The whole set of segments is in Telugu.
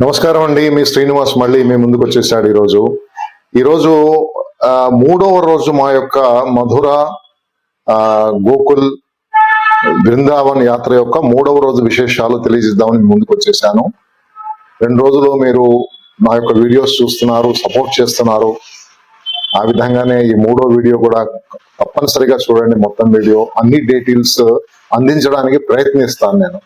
నమస్కారం అండి. మీ శ్రీనివాస్ మళ్ళీ మీ ముందుకు వచ్చేసాడు. ఈరోజు మూడవ రోజు మా యొక్క మధుర గోకుల్ బృందావన్ యాత్ర యొక్క మూడవ రోజు విశేషాలు తెలియజేద్దామని మీ ముందుకు వచ్చేసాను. 2 రోజులు మీరు నా యొక్క వీడియోస్ చూస్తున్నారు, సపోర్ట్ చేస్తున్నారు. ఆ విధంగానే ఈ మూడో వీడియో కూడా తప్పనిసరిగా చూడండి. మొత్తం వీడియో అన్ని డీటెయిల్స్ అందించడానికి ప్రయత్నిస్తాను నేను.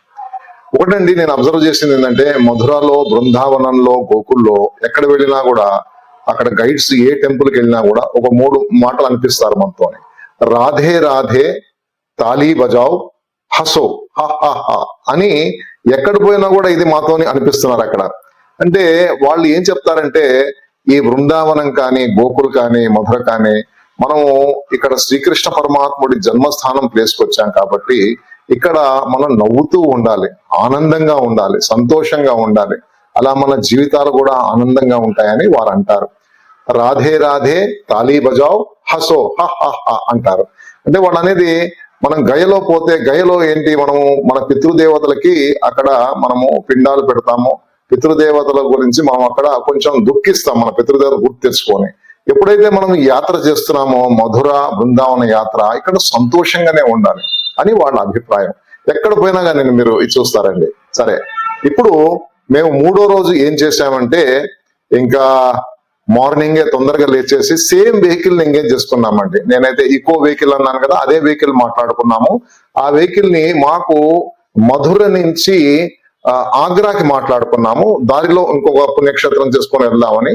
ఒకటండి, నేను అబ్జర్వ్ చేసింది ఏంటంటే, మధురలో, బృందావనంలో, గోకుల్లో ఎక్కడ వెళ్ళినా కూడా అక్కడ గైడ్స్ ఏ టెంపుల్కి వెళ్ళినా కూడా ఒక 3 మాటలు అనిపిస్తారు మనతో. రాధే రాధే, తాళీ బజావ్, హసో, హా అని ఎక్కడ పోయినా కూడా ఇది మాతోని అనిపిస్తున్నారు అక్కడ. అంటే వాళ్ళు ఏం చెప్తారంటే, ఈ బృందావనం కానీ, గోకుల్ కానీ, మధుర కానీ, మనము ఇక్కడ శ్రీకృష్ణ పరమాత్ముడి జన్మస్థానం ప్లేస్కి వచ్చాం కాబట్టి ఇక్కడ మనం నవ్వుతూ ఉండాలి, ఆనందంగా ఉండాలి, సంతోషంగా ఉండాలి. అలా మన జీవితాలు కూడా ఆనందంగా ఉంటాయని వారు అంటారు. రాధే రాధే, తాళీ బజావ్, హసో, హా అంటారు. అంటే వాళ్ళు అనేది, మనం గయలో పోతే, గయలో ఏంటి, మనము మన పితృదేవతలకి అక్కడ మనము పిండాలు పెడతాము. పితృదేవతల గురించి మనం అక్కడ కొంచెం దుఃఖిస్తాం, మన పితృదేవత గుర్తు తెచ్చుకొని. ఎప్పుడైతే మనం యాత్ర చేస్తున్నామో, మధుర బృందావన యాత్ర, ఇక్కడ సంతోషంగానే ఉండాలి అని వాళ్ళ అభిప్రాయం. ఎక్కడ పోయినా కానీ మీరు ఇది చూస్తారండి. సరే, ఇప్పుడు మేము 3వ రోజు ఏం చేశామంటే, ఇంకా మార్నింగే తొందరగా లేచేసి సేమ్ వెహికల్ ని ఎంగేజ్ చేసుకున్నామండి. నేనైతే ఈకో వెహికల్ అన్నాను కదా, అదే వెహికల్ మాట్లాడుకున్నాము. ఆ వెహికల్ ని మాకు మధుర నుంచి ఆగ్రాకి మాట్లాడుకున్నాము. దారిలో ఇంకొక పుణ్యక్షేత్రం చేసుకొని వెళ్దామని.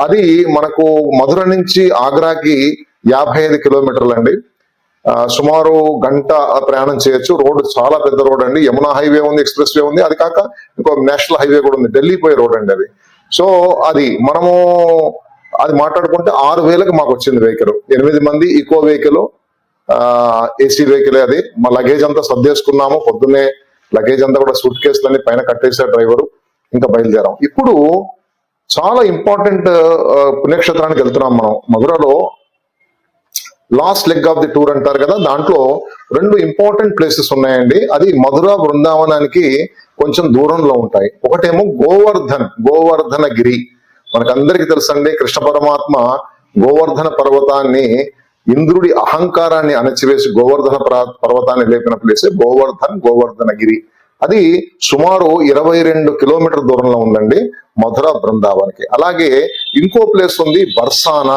అది మనకు మధుర నుంచి ఆగ్రాకి 55 కిలోమీటర్లు అండి. సుమారు గంట ప్రయాణం చేయొచ్చు. రోడ్డు చాలా పెద్ద రోడ్ అండి. యమునా హైవే ఉంది, ఎక్స్ప్రెస్ వే ఉంది, అది కాక ఇంకో నేషనల్ హైవే కూడా ఉంది. ఢిల్లీ పోయే రోడ్ అండి అది. సో అది మనము అది మాట్లాడుకుంటే 6,000కి మాకు వచ్చింది వెహికల్. 8 మంది ఈకో వెహికల్, ఏసీ వెహికల్. అది మా లగేజ్ అంతా సర్దేసుకున్నాము. పొద్దున్నే లగేజ్ అంతా కూడా సూట్ కేసులన్నీ పైన కట్టేశారు డ్రైవరు. ఇంకా బయలుదేరాం. ఇప్పుడు చాలా ఇంపార్టెంట్ పుణ్యక్షేత్రానికి వెళ్తున్నాం మనం. మధురలో last leg of the tour అంటారు కదా, దాంట్లో 2 ఇంపార్టెంట్ ప్లేసెస్ ఉన్నాయండి. అది మధుర బృందావనానికి కొంచెం దూరంలో ఉంటాయి. ఒకటేమో గోవర్ధనగిరి. మనకందరికీ తెలుసండి, కృష్ణ పరమాత్మ గోవర్ధన పర్వతాన్ని, ఇంద్రుడి అహంకారాన్ని అణచివేసి గోవర్ధన పర్వతాన్ని లేపిన ప్లేసే గోవర్ధనగిరి. అది సుమారు 22 కిలోమీటర్ దూరంలో ఉందండి మధుర బృందావనికి. అలాగే ఇంకో ప్లేస్ ఉంది, బర్సానా.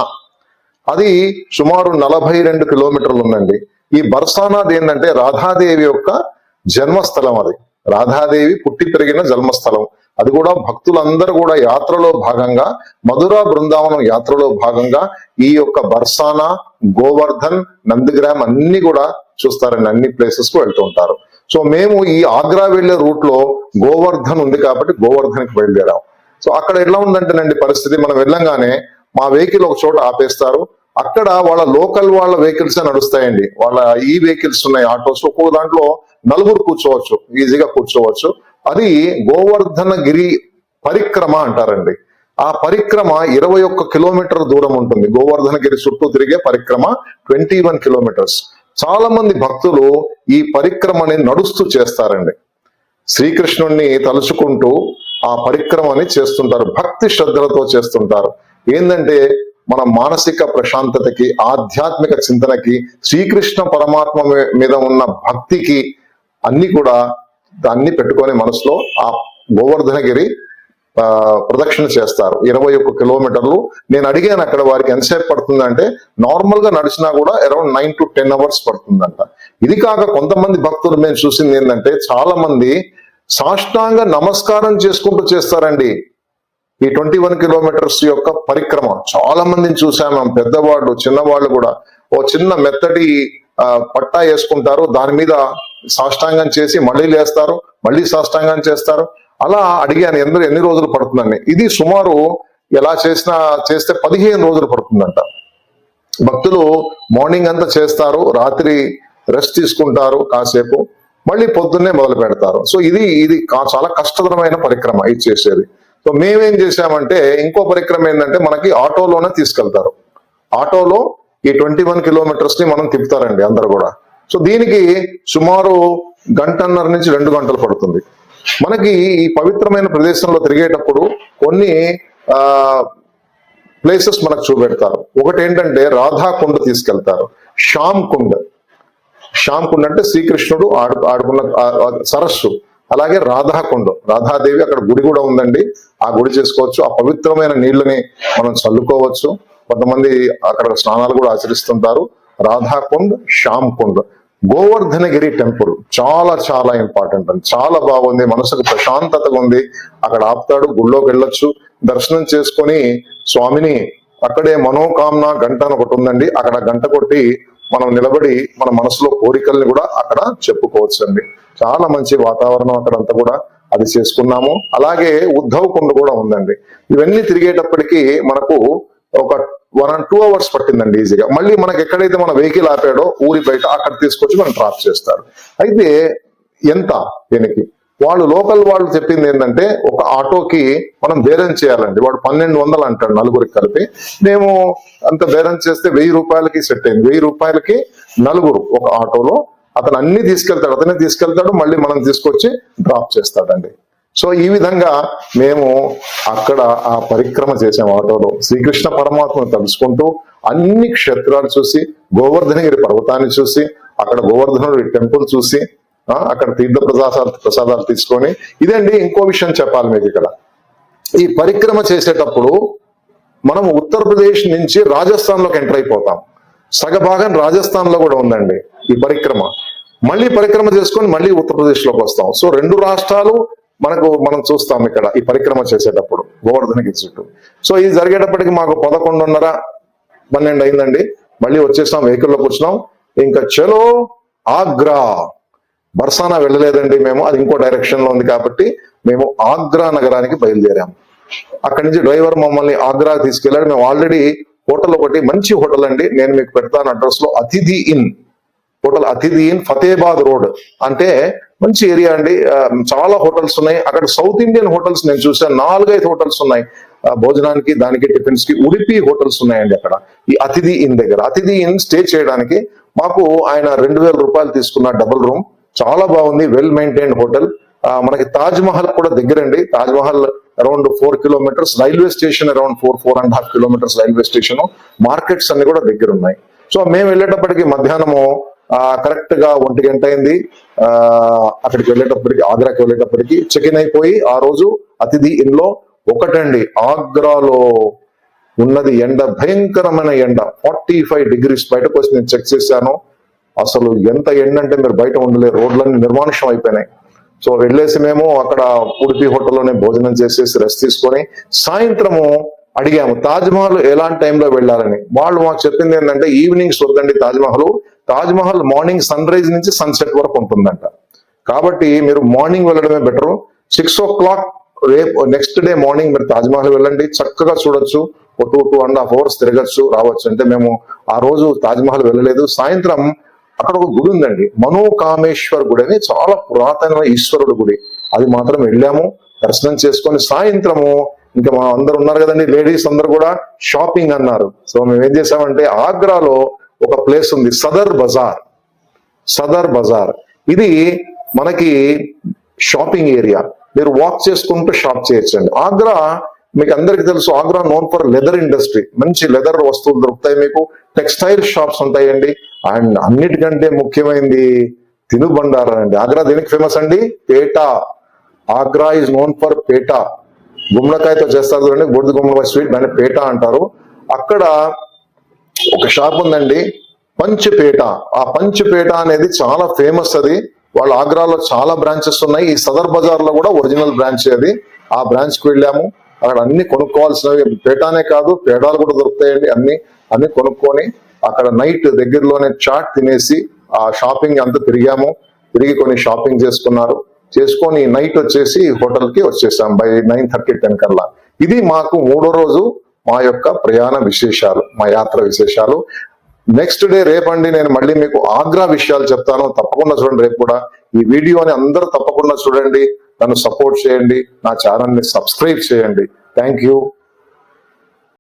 అది సుమారు 42 కిలోమీటర్లు ఉందండి. ఈ బర్సానాది ఏంటంటే రాధాదేవి యొక్క జన్మస్థలం. అది రాధాదేవి పుట్టి పెరిగిన జన్మస్థలం. అది కూడా భక్తులందరూ కూడా యాత్రలో భాగంగా, మధుర బృందావనం యాత్రలో భాగంగా ఈ యొక్క బర్సానా, గోవర్ధన్, నందిగ్రామ్ అన్ని కూడా చూస్తారండి. అన్ని ప్లేసెస్ కు వెళ్తూ ఉంటారు. సో మేము ఈ ఆగ్రా వెళ్లే రూట్ లో గోవర్ధన్ ఉంది కాబట్టి గోవర్ధన్కి బయలుదేరాం. సో అక్కడ ఎలా ఉందంటేనండి పరిస్థితి, మనం వెళ్ళంగానే మా వెహికల్ ఒక చోట ఆపేస్తారు. అక్కడ వాళ్ళ లోకల్ వాళ్ళ వెహికల్స్ నడుస్తాయండి. వాళ్ళ ఈ వెహికల్స్ ఉన్నాయి, ఆటోస్. ఒక్కొక్క దాంట్లో 4 కూర్చోవచ్చు, ఈజీగా కూర్చోవచ్చు. అది గోవర్ధనగిరి పరిక్రమ అంటారండి. ఆ పరిక్రమ 21 కిలోమీటర్ దూరం ఉంటుంది. గోవర్ధనగిరి చుట్టూ తిరిగే పరిక్రమ 21 కిలోమీటర్స్. చాలా మంది భక్తులు ఈ పరిక్రమని నడుస్తూ చేస్తారండి. శ్రీకృష్ణుణ్ణి తలుచుకుంటూ ఆ పరిక్రమని చేస్తుంటారు, భక్తి శ్రద్ధలతో చేస్తుంటారు. ఏంటంటే మన మానసిక ప్రశాంతతకి, ఆధ్యాత్మిక చింతనకి, శ్రీకృష్ణ పరమాత్మ మీద ఉన్న భక్తికి అన్ని కూడా దాన్ని పెట్టుకొని మనసులో ఆ గోవర్ధనగిరి ప్రదక్షిణ చేస్తారు. 21 కిలోమీటర్లు. నేను అడిగాను అక్కడ వారికి ఎంతసేపు పడుతుందంటే, నార్మల్ గా నడిచినా కూడా అరౌండ్ 9 to 10 అవర్స్ పడుతుందంట. ఇది కాక కొంతమంది భక్తులు మేము చూసింది ఏంటంటే, చాలా మంది సాష్టాంగ నమస్కారం చేసుకుంటూ చేస్తారండి ఈ 21 కిలోమీటర్స్ యొక్క పరిక్రమ. చాలా మందిని చూసాము, పెద్దవాళ్ళు, చిన్నవాళ్ళు కూడా. ఓ చిన్న మెత్తటి పట్టా వేసుకుంటారు, దాని మీద సాష్టాంగం చేసి మళ్ళీ లేస్తారు, మళ్ళీ సాష్టాంగం చేస్తారు. అలా అడిగాను ఎన్ని రోజులు పడుతుందని. ఇది సుమారు ఎలా చేస్తే 15 రోజులు పడుతుందంట. భక్తులు మార్నింగ్ అంతా చేస్తారు, రాత్రి రెస్ట్ తీసుకుంటారు కాసేపు, మళ్ళీ పొద్దున్నే మొదలు పెడతారు. సో ఇది చాలా కష్టతరమైన పరిక్రమ ఇది చేసేది. సో మేమేం చేసామంటే, ఇంకో పరిక్రమ ఏంటంటే, మనకి ఆటోలోనే తీసుకెళ్తారు. ఆటోలో ఈ 21 కిలోమీటర్స్ ని మనం తిప్పుతారండి అందరు కూడా. సో దీనికి సుమారు 1.5 నుంచి 2 గంటలు పడుతుంది. మనకి ఈ పవిత్రమైన ప్రదేశంలో తిరిగేటప్పుడు కొన్ని ప్లేసెస్ మనకు చూపెడతారు. ఒకటి ఏంటంటే రాధాకుండ తీసుకెళ్తారు, శ్యామ్ కుండ్ అంటే శ్రీకృష్ణుడు ఆడుకున్న సరస్సు. అలాగే రాధాకుండం, రాధాదేవి అక్కడ గుడి కూడా ఉందండి, ఆ గుడి చేసుకోవచ్చు. ఆ పవిత్రమైన నీళ్ళని మనం చల్లుకోవచ్చు. కొంతమంది అక్కడ స్నానాలు కూడా ఆచరిస్తుంటారు. రాధాకుండ్, శ్యామ్ కుండ్. గోవర్ధనగిరి టెంపుల్ చాలా చాలా ఇంపార్టెంట్ అండి, చాలా బాగుంది, మనసుకు ప్రశాంతతగా ఉంది. అక్కడ ఆపుతాడు, గుళ్ళోకి వెళ్ళొచ్చు, దర్శనం చేసుకొని స్వామిని అక్కడే మనోకామన గంట అని ఒకటి ఉందండి, అక్కడ గంట కొట్టి మనం నిలబడి మన మనసులో కోరికల్ని కూడా అక్కడ చెప్పుకోవచ్చు అండి. చాలా మంచి వాతావరణం అక్కడంతా కూడా, అది చేసుకున్నాము. అలాగే ఉద్ధవ్ కుండ కూడా ఉందండి. ఇవన్నీ తిరిగేటప్పటికి మనకు ఒక 1 or 2 hours పట్టిందండి ఈజీగా. మళ్ళీ మనకి ఎక్కడైతే మన వెహికల్ ఆపాడో ఊరి బయట అక్కడ తీసుకొచ్చి మనం డ్రాప్ చేస్తారు. అయితే ఎంత దీనికి వాళ్ళు లోకల్ వాళ్ళు చెప్పింది ఏంటంటే, ఒక ఆటోకి మనం బేరం చేయాలండి. వాడు 1200 అంటాడు నలుగురికి కలిపి. మేము అంత బేరం చేస్తే 1000 రూపాయలకి సెట్ అయింది. 1000 రూపాయలకి నలుగురు ఒక ఆటోలో. అతను అన్ని తీసుకెళ్తాడు, అతనే తీసుకెళ్తాడు, మళ్ళీ మనం తీసుకొచ్చి డ్రాప్ చేస్తాడండి. సో ఈ విధంగా మేము అక్కడ ఆ పరిక్రమ చేసాం ఆటోలో. శ్రీకృష్ణ పరమాత్మను తలుచుకుంటూ అన్ని క్షేత్రాలు చూసి, గోవర్ధనగిరి పర్వతాన్ని చూసి, అక్కడ గోవర్ధనుడి టెంపుల్ చూసి, అక్కడ తీర్థ ప్రసాదాలు తీసుకొని, ఇదండి ఇంకో విషయం చెప్పాలి మీకు ఇక్కడ. ఈ పరిక్రమ చేసేటప్పుడు మనం ఉత్తరప్రదేశ్ నుంచి రాజస్థాన్ లోకి ఎంటర్ అయిపోతాం. సగభాగం రాజస్థాన్ లో కూడా ఉందండి ఈ పరిక్రమ. మళ్ళీ పరిక్రమ చేసుకొని మళ్ళీ ఉత్తరప్రదేశ్ లోకి వస్తాం. సో 2 రాష్ట్రాలు మనం చూస్తాం ఇక్కడ ఈ పరిక్రమ చేసేటప్పుడు గోవర్ధనగిరి చుట్టూ. సో ఇది జరిగేటప్పటికి మాకు 11:30, 12 అయిందండి. మళ్ళీ వచ్చేసాం, వెహికల్లోకి వచ్చినాం. ఇంకా చలో ఆగ్రా. బర్సానా వెళ్ళలేదండి మేము, అది ఇంకో డైరెక్షన్ లో ఉంది కాబట్టి మేము ఆగ్రా నగరానికి బయలుదేరాము. అక్కడి నుంచి డ్రైవర్ మమ్మల్ని ఆగ్రా తీసుకెళ్ళాడు. మేము ఆల్రెడీ హోటల్ ఒకటి, మంచి హోటల్ అండి, నేను మీకు పెడతాను అడ్రస్ లో, అతిథి ఇన్ హోటల్, అతిథి ఇన్ ఫతేబాద్ రోడ్. అంటే మంచి ఏరియా అండి, చాలా హోటల్స్ ఉన్నాయి అక్కడ. సౌత్ ఇండియన్ హోటల్స్ నేను చూసాను, 4-5 హోటల్స్ ఉన్నాయి భోజనానికి, దానికి టిఫిన్స్ కి. ఉడిపి హోటల్స్ ఉన్నాయండి అక్కడ ఈ అతిథి ఇన్ దగ్గర. అతిథి ఇన్ స్టే చేయడానికి మాకు ఆయన 2000 రూపాయలు తీసుకున్న డబుల్ రూమ్. చాలా బాగుంది, వెల్ మెయింటైన్డ్ హోటల్. మనకి తాజ్ మహల్ కూడా దగ్గరండి. Taj Mahal around 4 kilometers, railway station around 4.5 kilometers railway station, markets అన్ని కూడా దగ్గర ఉన్నాయి. సో మేము వెళ్ళేటప్పటికి మధ్యాహ్నము కరెక్ట్ గా 1 గంట అయింది. అక్కడికి వెళ్ళేటప్పటికి, ఆగ్రాకి వెళ్ళేటప్పటికి చెక్ ఇన్ అయిపోయి, ఆ రోజు అతిథి ఇన్ లో ఒకటండి, ఆగ్రాలో ఉన్నది ఎండ, భయంకరమైన ఎండ, 45 degrees. బయటకు వచ్చి నేను చెక్ చేశాను, అసలు ఎంత ఎండ అంటే మీరు బయట ఉండలేరు, రోడ్లన్నీ నిర్మానుష్యం అయిపోయినాయి. సో వెళ్ళేసి మేము అక్కడ ఉడిపి హోటల్లోనే భోజనం చేసేసి రెస్ట్ తీసుకొని, సాయంత్రము అడిగాము తాజ్ మహల్ ఎలాంటి టైంలో వెళ్ళాలని. వాళ్ళు మాకు చెప్పింది ఏంటంటే, ఈవినింగ్స్ వద్దండి Taj Mahal morning sunrise నుంచి సన్సెట్ వరకు ఉంటుందంట. కాబట్టి మీరు మార్నింగ్ వెళ్ళడమే బెటర్. 6 o'clock రేపు నెక్స్ట్ డే మార్నింగ్ మీరు తాజ్ మహల్ వెళ్ళండి, చక్కగా చూడొచ్చు, 2.5 hours తిరగచ్చు, రావచ్చు. అంటే మేము ఆ రోజు తాజ్ మహల్ వెళ్ళలేదు. సాయంత్రం అక్కడ ఒక గుడి ఉందండి, మనోకామేశ్వర్ గుడి అని, చాలా పురాతనమైన ఈశ్వరుడు గుడి. అది మాత్రం వెళ్ళాము, దర్శనం చేసుకొని సాయంత్రము ఇంకా మనం అందరు ఉన్నారు కదండి, లేడీస్ అందరు కూడా షాపింగ్ అన్నారు. సో మేము ఏం చేసామంటే, ఆగ్రాలో ఒక ప్లేస్ ఉంది సదర్ బజార్. ఇది మనకి షాపింగ్ ఏరియా, మీరు వాక్ చేసుకుంటూ షాప్ చేయొచ్చండి. ఆగ్రా మీకు అందరికి తెలుసు, Agra known for leather industry. మంచి లెదర్ వస్తువులు దొరుకుతాయి మీకు, టెక్స్టైల్ షాప్స్ ఉంటాయండి. అండ్ అన్నిటికంటే ముఖ్యమైనది తినుబండారం అండి. ఆగ్రా దేనికి ఫేమస్ అండి? PETA. Agra is known for PETA. గుమ్మడికాయతో చేస్తారు చూడండి, బూడిద గుమ్మడికాయ స్వీట్, దాన్ని పేటా అంటారు. అక్కడ ఒక షాప్ ఉందండి, పంచపేట. ఆ పంచపేట అనేది చాలా ఫేమస్. అది వాళ్ళ ఆగ్రాలో చాలా బ్రాంచెస్ ఉన్నాయి. ఈ సదర్ బజార్ లో కూడా ఒరిజినల్ బ్రాంచ్ అది. ఆ బ్రాంచ్ కి వెళ్ళాము, అక్కడ అన్ని కొనుక్కోవాల్సినవి, పేటానే కాదు పేడాలు కూడా దొరుకుతాయండి. అన్ని కొనుక్కొని అక్కడ నైట్ దగ్గరలోనే చాట్ తినేసి ఆ షాపింగ్ అంతా తిరిగి కొన్ని షాపింగ్ చేసుకొని నైట్ వచ్చేసి హోటల్ కి వచ్చేసాం బై 9:30, 10 కల్లా. ఇది మాకు 3వ రోజు మా యొక్క ప్రయాణ విశేషాలు, మా యాత్ర విశేషాలు. నెక్స్ట్ డే రేపండి నేను మళ్ళీ మీకు ఆగ్రా విషయాలు చెప్తాను, తప్పకుండా చూడండి. రేపు కూడా ఈ వీడియోని అందరూ తప్పకుండా చూడండి, నన్ను సపోర్ట్ చేయండి, నా ఛానల్ ని సబ్స్క్రైబ్ చేయండి. Thank you.